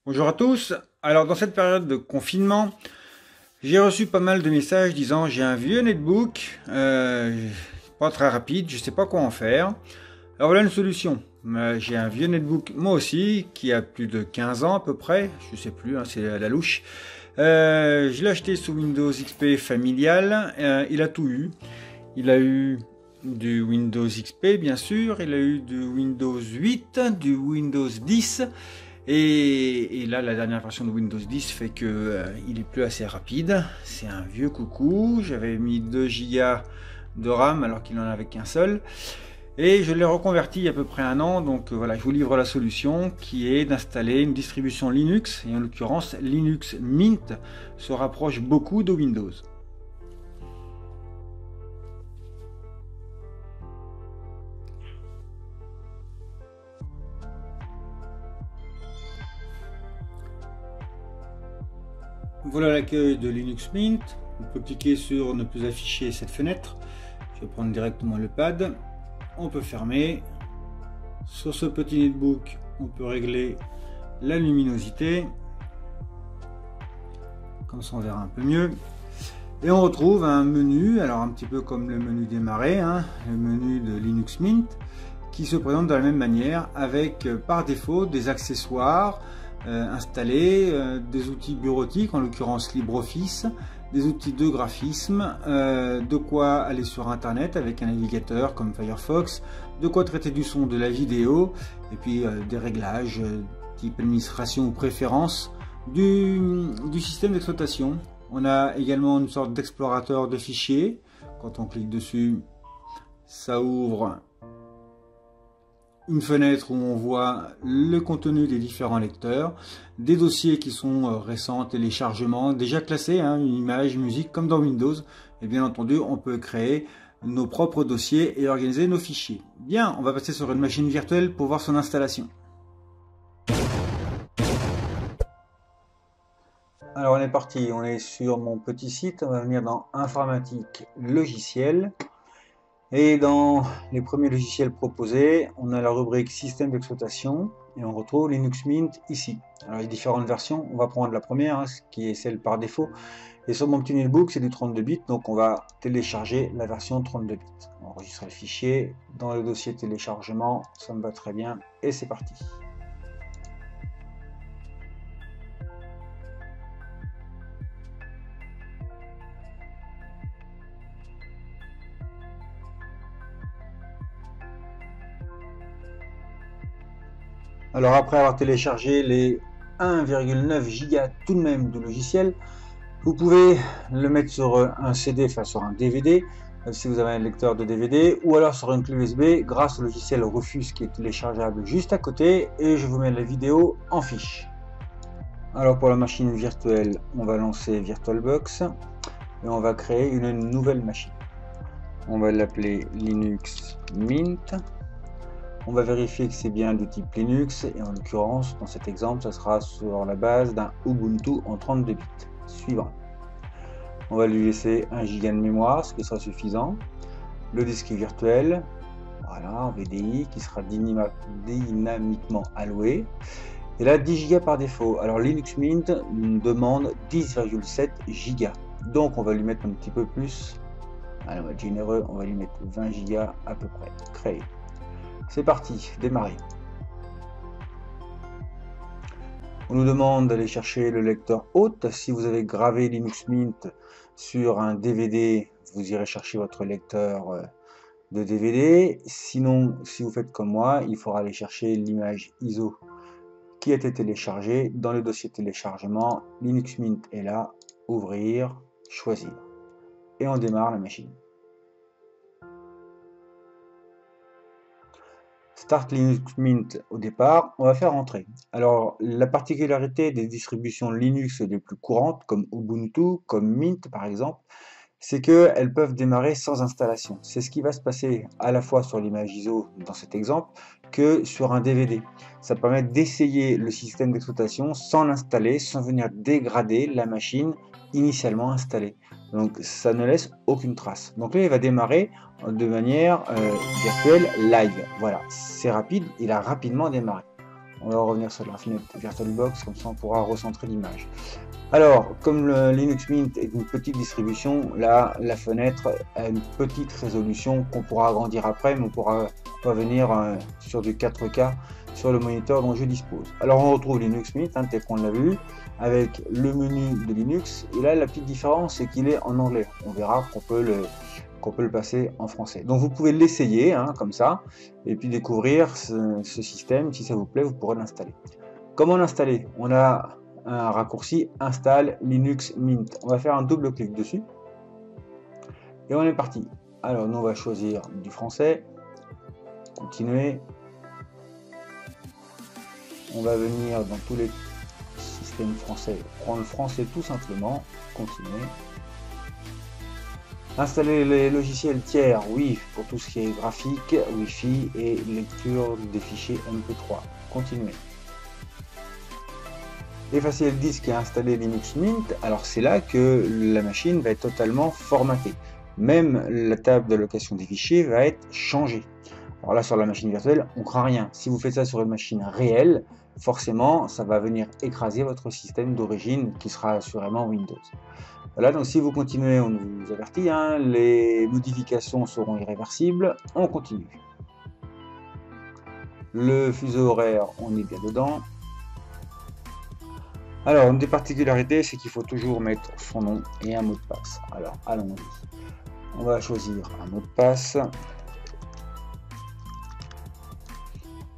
Bonjour à tous. Alors dans cette période de confinement, j'ai reçu pas mal de messages disant j'ai un vieux netbook, pas très rapide, je sais pas quoi en faire. Alors voilà une solution. J'ai un vieux netbook moi aussi qui a plus de 15 ans à peu près, je sais plus, hein, c'est à la louche. Je l'ai acheté sous Windows XP familial, il a tout eu. Il a eu du Windows XP bien sûr, il a eu du Windows 8, du Windows 10. Et là, la dernière version de Windows 10 fait que il est plus assez rapide. C'est un vieux coucou. J'avais mis 2 Go de RAM alors qu'il n'en avait qu'un seul. Et je l'ai reconverti il y a à peu près un an. Donc voilà, je vous livre la solution qui est d'installer une distribution Linux. Et en l'occurrence, Linux Mint se rapproche beaucoup de Windows. Voilà l'accueil de Linux Mint. On peut cliquer sur ne plus afficher cette fenêtre. Je vais prendre directement le pad. On peut fermer. Sur ce petit netbook, on peut régler la luminosité. Comme ça, on verra un peu mieux. Et on retrouve un menu, alors un petit peu comme le menu démarrer, hein, le menu de Linux Mint, qui se présente de la même manière avec par défaut des accessoires installés, des outils bureautiques, en l'occurrence LibreOffice, des outils de graphisme, de quoi aller sur internet avec un navigateur comme Firefox, de quoi traiter du son, de la vidéo, et puis des réglages type administration ou préférence du système d'exploitation. On a également une sorte d'explorateur de fichiers. Quand on clique dessus, ça ouvre une fenêtre où on voit le contenu des différents lecteurs, des dossiers qui sont récents, téléchargements, déjà classés, hein, une image, musique, comme dans Windows. Et bien entendu, on peut créer nos propres dossiers et organiser nos fichiers. Bien, on va passer sur une machine virtuelle pour voir son installation. Alors on est parti, on est sur mon petit site, on va venir dans informatique logiciel. Et dans les premiers logiciels proposés, on a la rubrique système d'exploitation et on retrouve Linux Mint ici. Alors il y a différentes versions, on va prendre la première, hein, qui est celle par défaut. Et sur mon petit netbook, c'est du 32 bits, donc on va télécharger la version 32 bits. On enregistre le fichier dans le dossier téléchargement, ça me va très bien, et c'est parti. Alors après avoir téléchargé les 1,9 Go tout de même du logiciel, vous pouvez le mettre sur un CD, enfin sur un DVD, si vous avez un lecteur de DVD, ou alors sur une clé USB grâce au logiciel Rufus qui est téléchargeable juste à côté, et je vous mets la vidéo en fiche. Alors pour la machine virtuelle, on va lancer VirtualBox et on va créer une nouvelle machine. On va l'appeler Linux Mint. On va vérifier que c'est bien du type Linux, et en l'occurrence, dans cet exemple, ça sera sur la base d'un Ubuntu en 32 bits. Suivant. On va lui laisser 1 Go de mémoire, ce qui sera suffisant. Le disque virtuel, voilà, en VDI, qui sera dynamiquement alloué. Et là, 10 Go par défaut. Alors Linux Mint demande 10,7 Go. Donc on va lui mettre un petit peu plus. Allez, on va être généreux, on va lui mettre 20 Go à peu près. Créer. C'est parti, démarrer. On nous demande d'aller chercher le lecteur hôte. Si vous avez gravé Linux Mint sur un DVD, vous irez chercher votre lecteur de DVD. Sinon, si vous faites comme moi, il faudra aller chercher l'image ISO qui a été téléchargée dans le dossier téléchargement. Linux Mint est là, ouvrir, choisir. Et on démarre la machine. Start Linux Mint au départ, on va faire entrer. Alors la particularité des distributions Linux les plus courantes, comme Ubuntu, comme Mint par exemple, c'est qu'elles peuvent démarrer sans installation. C'est ce qui va se passer à la fois sur l'image ISO dans cet exemple que sur un DVD. Ça permet d'essayer le système d'exploitation sans l'installer, sans venir dégrader la machine initialement installée. Donc ça ne laisse aucune trace. Donc là il va démarrer de manière virtuelle live. Voilà, c'est rapide, il a rapidement démarré. On va revenir sur la fenêtre VirtualBox, comme ça on pourra recentrer l'image. Alors, comme le Linux Mint est une petite distribution, là, la fenêtre a une petite résolution qu'on pourra agrandir après, mais on pourra revenir sur du 4K sur le moniteur dont je dispose. Alors, on retrouve Linux Mint, tel qu'on l'a vu, avec le menu de Linux. Et là, la petite différence, c'est qu'il est en anglais. On verra qu'on peut le passer en français. Donc, vous pouvez l'essayer, comme ça, et puis découvrir ce système. Si ça vous plaît, vous pourrez l'installer. Comment l'installer? On a un raccourci installe Linux Mint. On va faire un double clic dessus et on est parti. Alors nous on va choisir du français, continuer. On va venir dans tous les systèmes français, prendre le français tout simplement, continuer. Installer les logiciels tiers, oui, pour tout ce qui est graphique, Wi-Fi et lecture des fichiers MP3, continuer. Effacer le disque et installer Linux Mint, alors c'est là que la machine va être totalement formatée. Même la table d'allocation des fichiers va être changée. Alors là sur la machine virtuelle, on craint rien. Si vous faites ça sur une machine réelle, forcément ça va venir écraser votre système d'origine qui sera assurément Windows. Voilà, donc si vous continuez, on vous avertit, les modifications seront irréversibles. On continue. Le fuseau horaire, on est bien dedans. Alors, une des particularités, c'est qu'il faut toujours mettre son nom et un mot de passe. Alors, allons-y. On va choisir un mot de passe.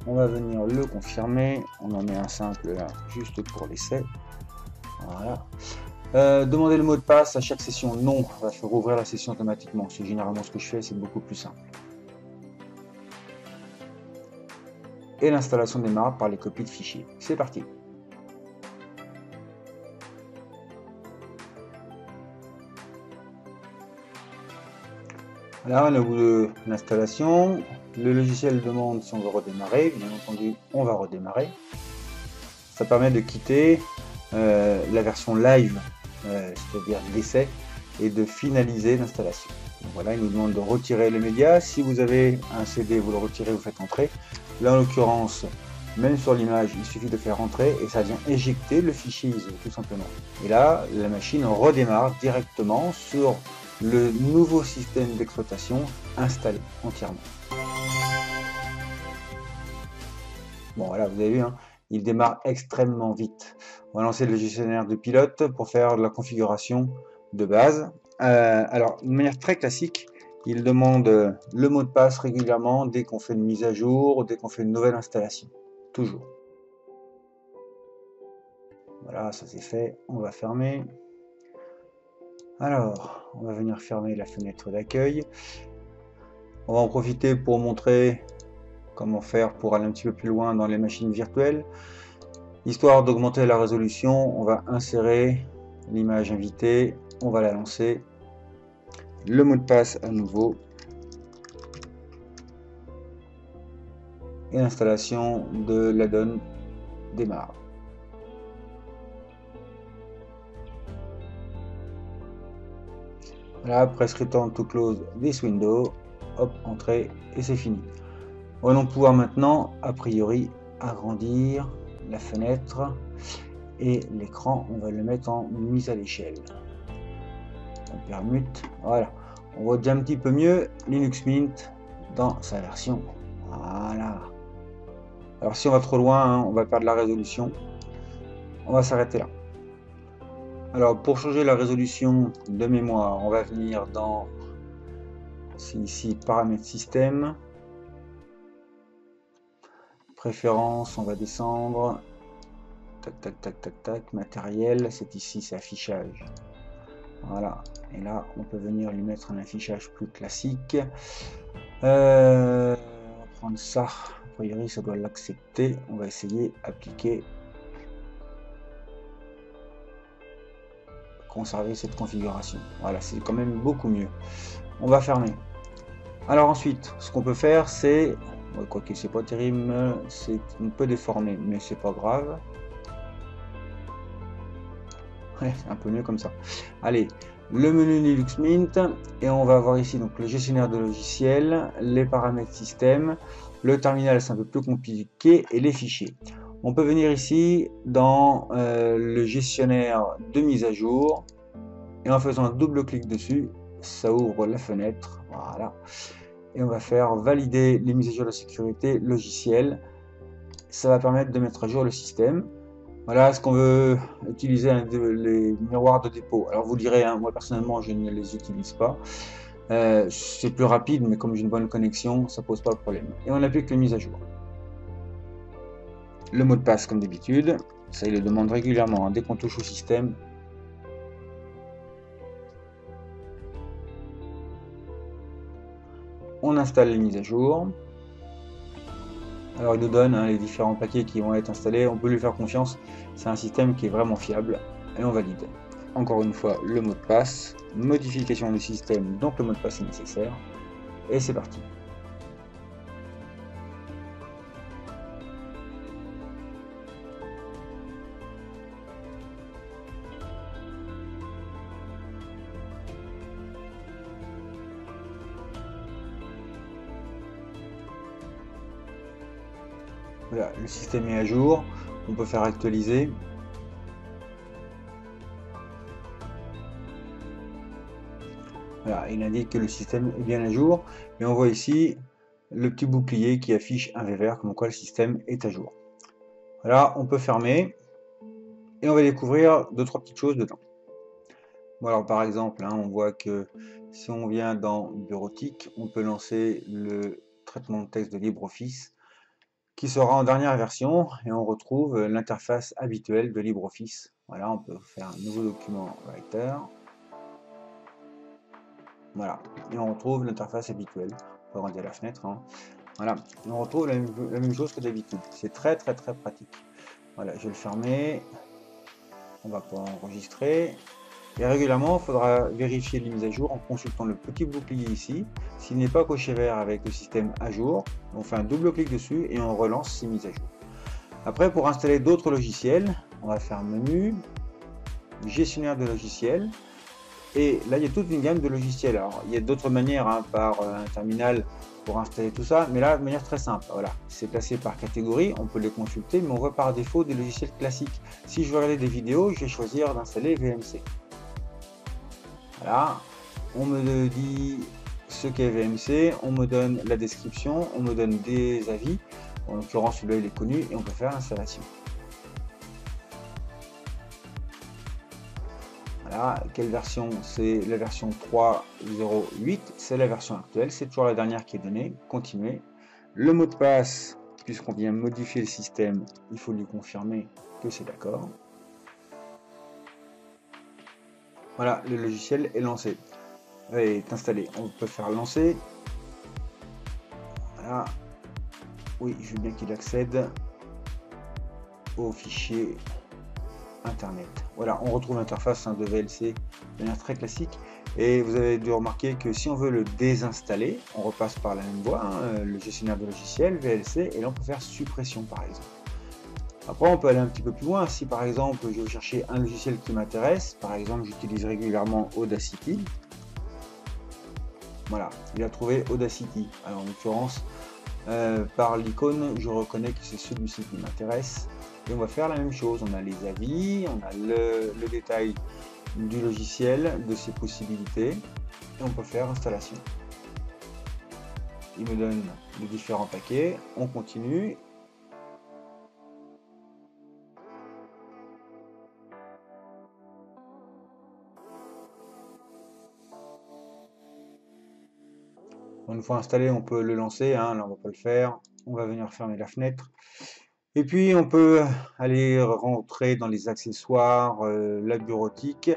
On va venir le confirmer. On en met un simple là, juste pour l'essai. Voilà. Demander le mot de passe à chaque session. Non, on va faire ouvrir la session automatiquement. C'est généralement ce que je fais, c'est beaucoup plus simple. Et l'installation démarre par les copies de fichiers. C'est parti. Là, on est au bout de l'installation. Le logiciel demande si on veut redémarrer. Bien entendu, on va redémarrer. Ça permet de quitter la version live, c'est-à-dire l'essai, et de finaliser l'installation. Voilà, il nous demande de retirer les médias. Si vous avez un CD, vous le retirez, vous faites entrer. Là, en l'occurrence, même sur l'image, il suffit de faire entrer et ça vient éjecter le fichier ISO, tout simplement. Et là, la machine redémarre directement sur le nouveau système d'exploitation installé entièrement. Bon voilà, vous avez vu, il démarre extrêmement vite. On va lancer le gestionnaire de pilote pour faire de la configuration de base. Alors, de manière très classique, il demande le mot de passe régulièrement dès qu'on fait une mise à jour, dès qu'on fait une nouvelle installation. Toujours. Voilà, ça c'est fait. On va fermer. Alors, on va venir fermer la fenêtre d'accueil. On va en profiter pour montrer comment faire pour aller un petit peu plus loin dans les machines virtuelles. Histoire d'augmenter la résolution, on va insérer l'image invitée, on va la lancer. Le mot de passe à nouveau. Et l'installation de l'add-on démarre. Voilà, press return to close this window, hop, entrée, et c'est fini. Nous allons pouvoir maintenant, a priori, agrandir la fenêtre et l'écran, on va le mettre en mise à l'échelle. On permute, voilà, on voit déjà un petit peu mieux Linux Mint dans sa version. Voilà. Alors si on va trop loin, on va perdre la résolution. On va s'arrêter là. Alors pour changer la résolution de mémoire, on va venir dans ici paramètres système, préférences, on va descendre, tac tac tac tac tac, matériel, c'est ici, c'est affichage. Voilà, et là on peut venir lui mettre un affichage plus classique. On va prendre ça, a priori ça doit l'accepter, on va essayer appliquer. Conserver cette configuration. Voilà, c'est quand même beaucoup mieux. On va fermer. Alors ensuite, ce qu'on peut faire, c'est, quoique c'est pas terrible, c'est un peu déformé, mais c'est pas grave. Ouais, c'est un peu mieux comme ça. Allez, le menu Linux Mint, et on va avoir ici donc le gestionnaire de logiciels, les paramètres système, le terminal c'est un peu plus compliqué, et les fichiers. On peut venir ici dans le gestionnaire de mise à jour et en faisant un double clic dessus, ça ouvre la fenêtre, voilà. Et on va faire valider les mises à jour de sécurité logicielle. Ça va permettre de mettre à jour le système. Voilà ce qu'on veut utiliser, les miroirs de dépôt. Alors vous direz, hein, moi personnellement je ne les utilise pas. C'est plus rapide, mais comme j'ai une bonne connexion, ça pose pas de problème. Et on applique les mises à jour. Le mot de passe comme d'habitude, ça il le demande régulièrement, hein, dès qu'on touche au système. On installe les mises à jour. Alors il nous donne les différents paquets qui vont être installés, on peut lui faire confiance, c'est un système qui est vraiment fiable, et on valide. Encore une fois, le mot de passe, modification du système, donc le mot de passe est nécessaire, et c'est parti. Voilà, le système est à jour, on peut faire actualiser. Voilà, il indique que le système est bien à jour, et on voit ici le petit bouclier qui affiche un V vert, comme quoi le système est à jour. Voilà, on peut fermer, et on va découvrir 2-3 petites choses dedans. Bon, alors par exemple, hein, on voit que si on vient dans bureautique, on peut lancer le traitement de texte de LibreOffice, qui sera en dernière version, et on retrouve l'interface habituelle de LibreOffice. Voilà, on peut faire un nouveau document Writer. Voilà, et on retrouve l'interface habituelle. On peut agrandir la fenêtre. Hein. Voilà, et on retrouve la même chose que d'habitude. C'est très pratique. Voilà, je vais le fermer. On va pas enregistrer. Et régulièrement, il faudra vérifier les mises à jour en consultant le petit bouclier ici. S'il n'est pas coché vert avec le système à jour, on fait un double clic dessus et on relance ces mises à jour. Après, pour installer d'autres logiciels, on va faire menu, gestionnaire de logiciels. Et là, il y a toute une gamme de logiciels. Alors, il y a d'autres manières, hein, par un terminal pour installer tout ça, mais là, de manière très simple. Voilà, c'est classé par catégorie, on peut les consulter, mais on voit par défaut des logiciels classiques. Si je veux regarder des vidéos, je vais choisir d'installer VMC. Voilà, on me dit ce qu'est VMC, on me donne la description, on me donne des avis, en l'occurrence celui-là il est connu, et on peut faire l'installation. Voilà, quelle version? C'est la version 3.0.8, c'est la version actuelle, c'est toujours la dernière qui est donnée, continuer. Le mot de passe, puisqu'on vient modifier le système, il faut lui confirmer que c'est d'accord. Voilà, le logiciel est lancé, est installé. On peut faire lancer. Voilà. Oui, je veux bien qu'il accède au fichier internet. Voilà, on retrouve l'interface de VLC de manière très classique. Et vous avez dû remarquer que si on veut le désinstaller, on repasse par la même voie, hein, le gestionnaire de logiciel, VLC, et là on peut faire suppression par exemple. Après, on peut aller un petit peu plus loin. Si par exemple, je veux chercher un logiciel qui m'intéresse, par exemple, j'utilise régulièrement Audacity. Voilà, il a trouvé Audacity. Alors, en l'occurrence, par l'icône, je reconnais que c'est celui-ci qui m'intéresse. Et on va faire la même chose. On a les avis, on a le détail du logiciel, de ses possibilités. Et on peut faire installation. Il me donne les différents paquets. On continue. Une fois installé, on peut le lancer, hein, là on va pas le faire, on va venir fermer la fenêtre. Et puis on peut aller rentrer dans les accessoires, la bureautique,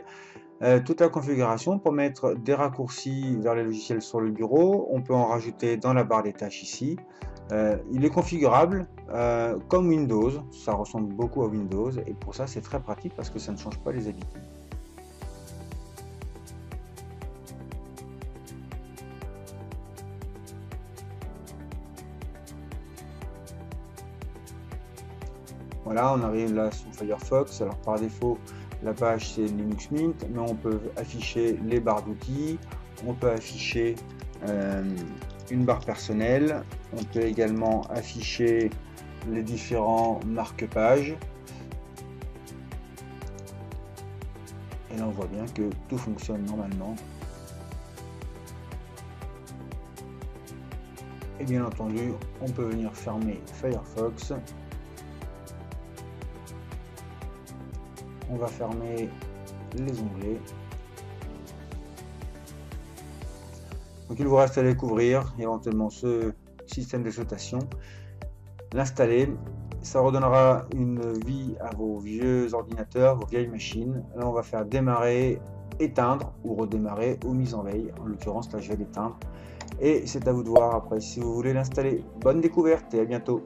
toute la configuration pour mettre des raccourcis vers les logiciels sur le bureau. On peut en rajouter dans la barre des tâches ici. Il est configurable comme Windows, ça ressemble beaucoup à Windows et pour ça c'est très pratique parce que ça ne change pas les habitudes. Voilà, on arrive là sous Firefox. Alors par défaut, la page c'est Linux Mint, mais on peut afficher les barres d'outils, on peut afficher une barre personnelle, on peut également afficher les différents marque-pages. Et là on voit bien que tout fonctionne normalement. Et bien entendu, on peut venir fermer Firefox. On va fermer les onglets. Donc il vous reste à découvrir éventuellement ce système d'exploitation, l'installer. Ça redonnera une vie à vos vieux ordinateurs, vos vieilles machines. Là on va faire démarrer, éteindre ou redémarrer ou mise en veille. En l'occurrence là je vais l'éteindre. Et c'est à vous de voir après si vous voulez l'installer. Bonne découverte et à bientôt.